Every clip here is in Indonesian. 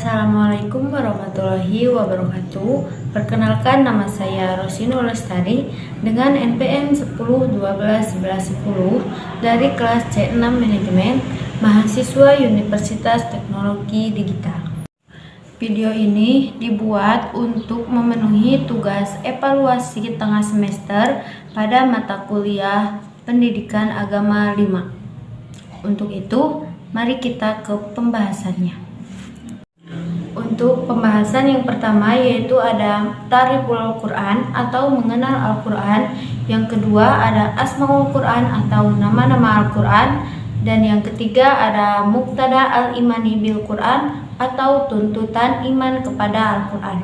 Assalamualaikum warahmatullahi wabarakatuh. Perkenalkan, nama saya Rosinul Lestari dengan NPM 10121110 dari kelas C6 Manajemen, mahasiswa Universitas Teknologi Digital. Video ini dibuat untuk memenuhi tugas evaluasi tengah semester pada mata kuliah Pendidikan Agama 5. Untuk itu, mari kita ke pembahasannya. Untuk pembahasan yang pertama yaitu ada Ta'riful Quran atau mengenal Al-Quran. Yang kedua ada Asmaul Quran atau nama-nama Al-Quran. Dan yang ketiga ada Muqtada al-Imani bil Quran atau tuntutan iman kepada Al-Quran.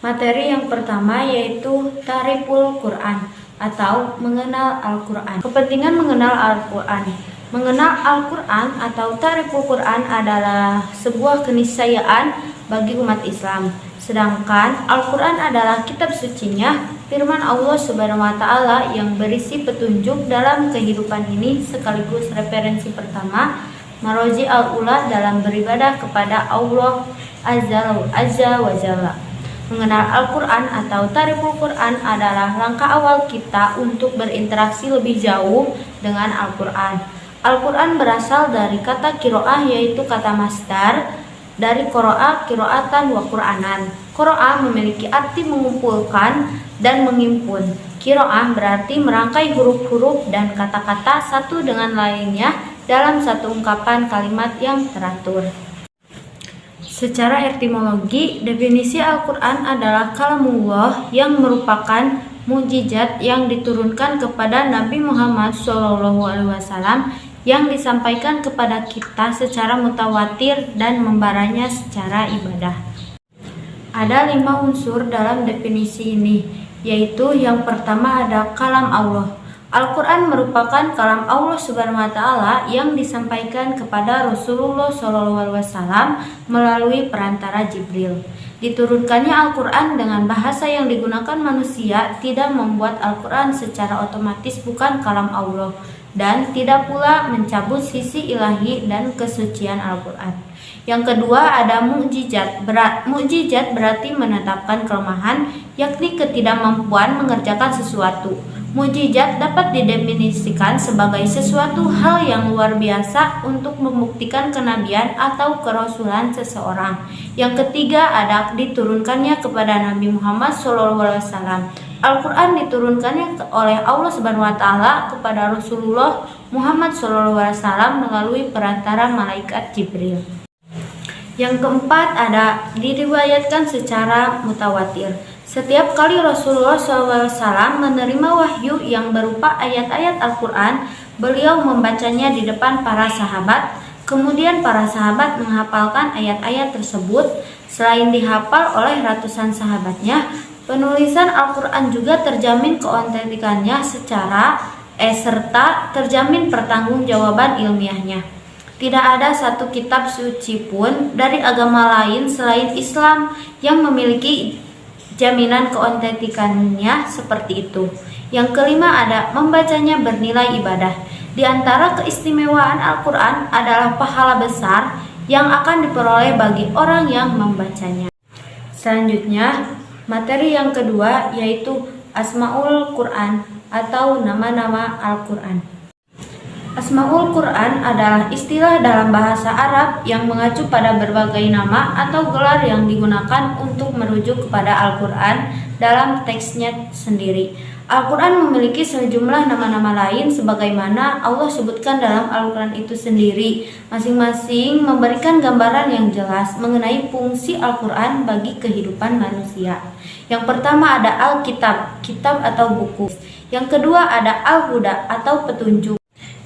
Materi yang pertama yaitu Ta'riful Quran atau mengenal Al-Quran. Kepentingan mengenal Al-Quran. Mengenal Al-Quran atau Ta'riful Quran adalah sebuah keniscayaan bagi umat Islam. Sedangkan Al-Quran adalah kitab sucinya, firman Allah Subhanahu wa Ta'ala yang berisi petunjuk dalam kehidupan ini, sekaligus referensi pertama maroji al-ula dalam beribadah kepada Allah Azza wa Jalla. Mengenal Al-Quran atau Ta'riful Quran adalah langkah awal kita untuk berinteraksi lebih jauh dengan Al-Quran. Al-Quran berasal dari kata kiro'ah yaitu kata masdar dari qoro'ah, kiro'atan wa Qur'anan. Qoro'ah memiliki arti mengumpulkan dan menghimpun. Kiro'ah berarti merangkai huruf-huruf dan kata-kata satu dengan lainnya dalam satu ungkapan kalimat yang teratur. Secara etimologi, definisi Al-Quran adalah kalamullah yang merupakan mukjizat yang diturunkan kepada Nabi Muhammad SAW yang disampaikan kepada kita secara mutawatir dan membaranya secara ibadah. Ada 5 unsur dalam definisi ini, yaitu yang pertama ada kalam Allah. Al-Quran merupakan kalam Allah Subhanahu wa Ta'ala yang disampaikan kepada Rasulullah SAW melalui perantara Jibril. Diturunkannya Al-Quran dengan bahasa yang digunakan manusia tidak membuat Al-Quran secara otomatis bukan kalam Allah, dan tidak pula mencabut sisi ilahi dan kesucian Al-Quran. Yang kedua ada mukjizat. Mukjizat berarti menetapkan kelemahan, yakni ketidakmampuan mengerjakan sesuatu. Mukjizat dapat didefinisikan sebagai sesuatu hal yang luar biasa untuk membuktikan kenabian atau kerasulan seseorang. Yang ketiga ada diturunkannya kepada Nabi Muhammad SAW. Al-Quran diturunkannya oleh Allah Subhanahu wa Ta'ala kepada Rasulullah Muhammad SAW melalui perantara malaikat Jibril. Yang keempat ada diriwayatkan secara mutawatir. Setiap kali Rasulullah SAW menerima wahyu yang berupa ayat-ayat Al-Quran, beliau membacanya di depan para sahabat. Kemudian para sahabat menghafalkan ayat-ayat tersebut. Selain dihafal oleh ratusan sahabatnya, penulisan Al-Quran juga terjamin keautentikannya serta terjamin pertanggungjawaban ilmiahnya. Tidak ada satu kitab suci pun dari agama lain selain Islam yang memiliki jaminan keautentikannya seperti itu. Yang kelima ada membacanya bernilai ibadah. Di antara keistimewaan Al-Quran adalah pahala besar yang akan diperoleh bagi orang yang membacanya. Selanjutnya, materi yang kedua yaitu Asmaul Quran atau nama-nama Al-Quran. Asmaul Quran adalah istilah dalam bahasa Arab yang mengacu pada berbagai nama atau gelar yang digunakan untuk merujuk kepada Al-Quran dalam teksnya sendiri. Al-Quran memiliki sejumlah nama-nama lain sebagaimana Allah sebutkan dalam Al-Quran itu sendiri. Masing-masing memberikan gambaran yang jelas mengenai fungsi Al-Quran bagi kehidupan manusia. Yang pertama ada Al-Kitab, kitab atau buku. Yang kedua ada Al-Huda atau petunjuk.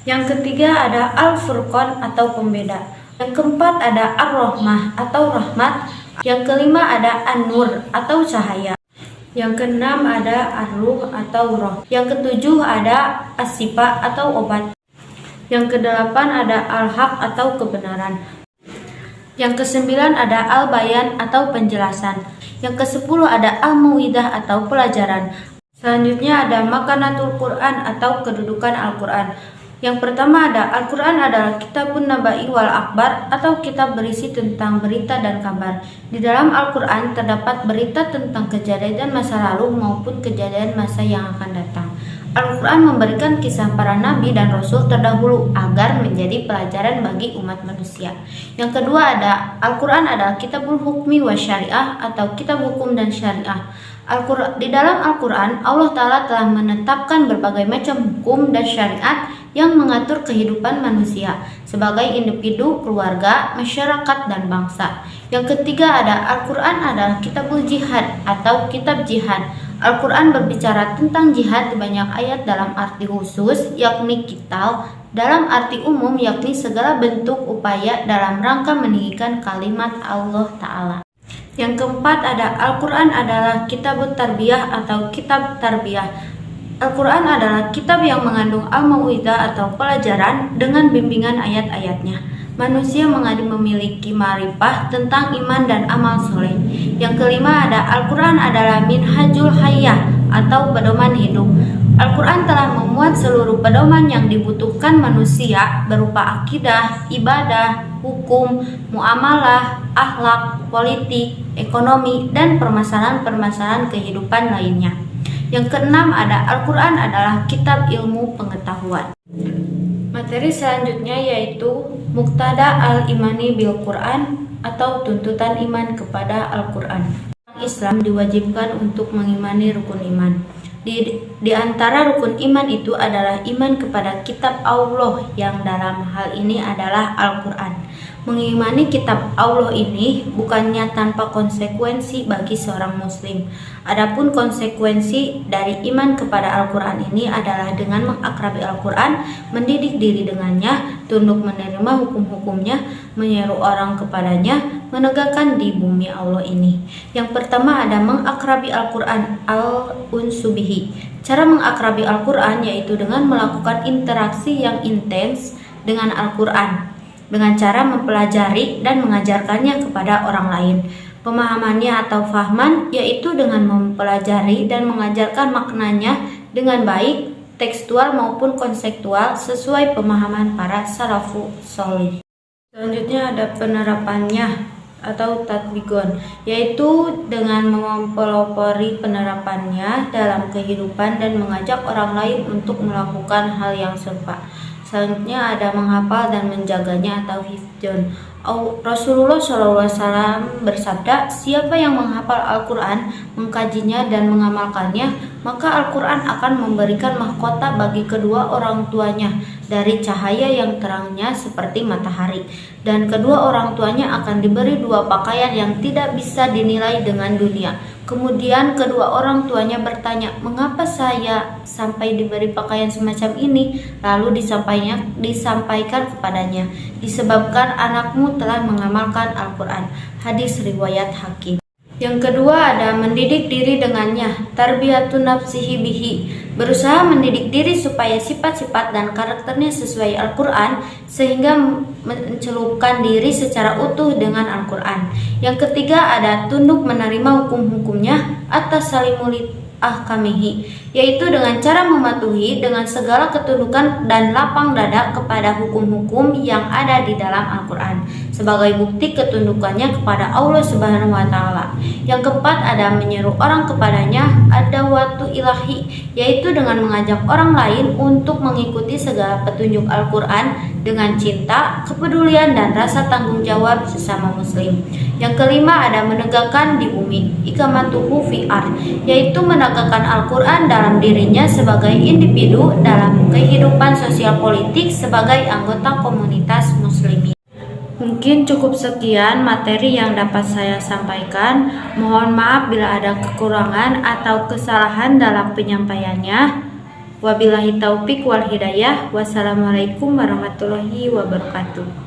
Yang ketiga ada Al-Furqan atau pembeda. Yang keempat ada Ar-Rahmah atau rahmat. Yang kelima ada An-Nur atau cahaya. Yang keenam ada Ar-Ruh atau roh. Yang ketujuh ada As-Sifa atau obat. Yang kedelapan ada Al-Haq atau kebenaran. Yang kesembilan ada Al-Bayan atau penjelasan. Yang kesepuluh ada Al-Mau'idah atau pelajaran. Selanjutnya ada Makanatul Quran atau kedudukan Al-Quran. Yang pertama ada Al-Quran adalah kitabun nabai wal akbar atau kitab berisi tentang berita dan kabar. Di dalam Al-Quran terdapat berita tentang kejadian masa lalu maupun kejadian masa yang akan datang. Al-Quran memberikan kisah para nabi dan rasul terdahulu agar menjadi pelajaran bagi umat manusia. Yang kedua ada Al-Quran adalah kitabul hukmi wa syariah atau kitab hukum dan syariah. Di dalam Al-Quran, Allah Ta'ala telah menetapkan berbagai macam hukum dan syariat yang mengatur kehidupan manusia sebagai individu, keluarga, masyarakat, dan bangsa. Yang ketiga ada Al-Quran adalah kitabul jihad atau kitab jihad. Al-Quran berbicara tentang jihad di banyak ayat dalam arti khusus, yakni qital, dalam arti umum yakni segala bentuk upaya dalam rangka meninggikan kalimat Allah Ta'ala. Yang keempat ada Al-Quran adalah kitabut tarbiyah atau kitab tarbiyah. Al-Quran adalah kitab yang mengandung al-mau'izah atau pelajaran dengan bimbingan ayat-ayatnya. Manusia memiliki ma'rifah tentang iman dan amal soleh. Yang kelima ada Al-Quran adalah minhajul hayyah atau pedoman hidup. Al-Quran telah memuat seluruh pedoman yang dibutuhkan manusia berupa akidah, ibadah, hukum, muamalah, akhlak, politik, ekonomi, dan permasalahan-permasalahan kehidupan lainnya. Yang keenam ada Al-Quran adalah kitab ilmu pengetahuan. Materi selanjutnya yaitu Muqtada al-imani bil Quran atau tuntutan iman kepada Al-Quran. Islam diwajibkan untuk mengimani rukun iman. Di antara rukun iman itu adalah iman kepada kitab Allah yang dalam hal ini adalah Al-Quran. Mengimani kitab Allah ini bukannya tanpa konsekuensi bagi seorang muslim. Adapun konsekuensi dari iman kepada Al-Quran ini adalah dengan mengakrabi Al-Quran, mendidik diri dengannya, tunduk menerima hukum-hukumnya, menyeru orang kepadanya, menegakkan di bumi Allah ini. Yang pertama ada mengakrabi Al-Quran al-unsubihi. Cara mengakrabi Al-Quran yaitu dengan melakukan interaksi yang intens dengan Al-Quran, dengan cara mempelajari dan mengajarkannya kepada orang lain. Pemahamannya atau fahman yaitu dengan mempelajari dan mengajarkan maknanya dengan baik, tekstual maupun konseptual sesuai pemahaman para salafus sholih. Selanjutnya ada penerapannya atau tatbiqon, yaitu dengan mempelopori penerapannya dalam kehidupan dan mengajak orang lain untuk melakukan hal yang serupa. Selanjutnya ada menghafal dan menjaganya atau hifdzon. Rasulullah SAW bersabda, siapa yang menghafal Al-Quran, mengkajinya dan mengamalkannya, maka Al-Quran akan memberikan mahkota bagi kedua orang tuanya dari cahaya yang terangnya seperti matahari, dan kedua orang tuanya akan diberi dua pakaian yang tidak bisa dinilai dengan dunia. Kemudian kedua orang tuanya bertanya, mengapa saya sampai diberi pakaian semacam ini? Lalu disampaikan kepadanya, disebabkan anakmu telah mengamalkan Al-Quran. Hadis riwayat Hakim. Yang kedua ada mendidik diri dengannya, tarbiyatun nafsihi bihi, berusaha mendidik diri supaya sifat-sifat dan karakternya sesuai Al-Quran sehingga mencelupkan diri secara utuh dengan Al-Quran. Yang ketiga ada tunduk menerima hukum-hukumnya atas salimuli ahkamihi, yaitu dengan cara mematuhi dengan segala ketundukan dan lapang dada kepada hukum-hukum yang ada di dalam Al-Quran sebagai bukti ketundukannya kepada Allah Subhanahu wa Ta'ala. Yang keempat ada menyeru orang kepadanya, ada watu ilahi, yaitu dengan mengajak orang lain untuk mengikuti segala petunjuk Al-Quran dengan cinta, kepedulian, dan rasa tanggung jawab sesama muslim. Yang kelima ada menegakkan di bumi, ikamatuhu fi ard, yaitu menegakkan Al-Quran dalam dirinya sebagai individu dalam kehidupan sosial politik sebagai anggota komunitas muslimin. Mungkin cukup sekian materi yang dapat saya sampaikan. Mohon maaf bila ada kekurangan atau kesalahan dalam penyampaiannya. Wabillahi taufik wal hidayah. Wassalamualaikum warahmatullahi wabarakatuh.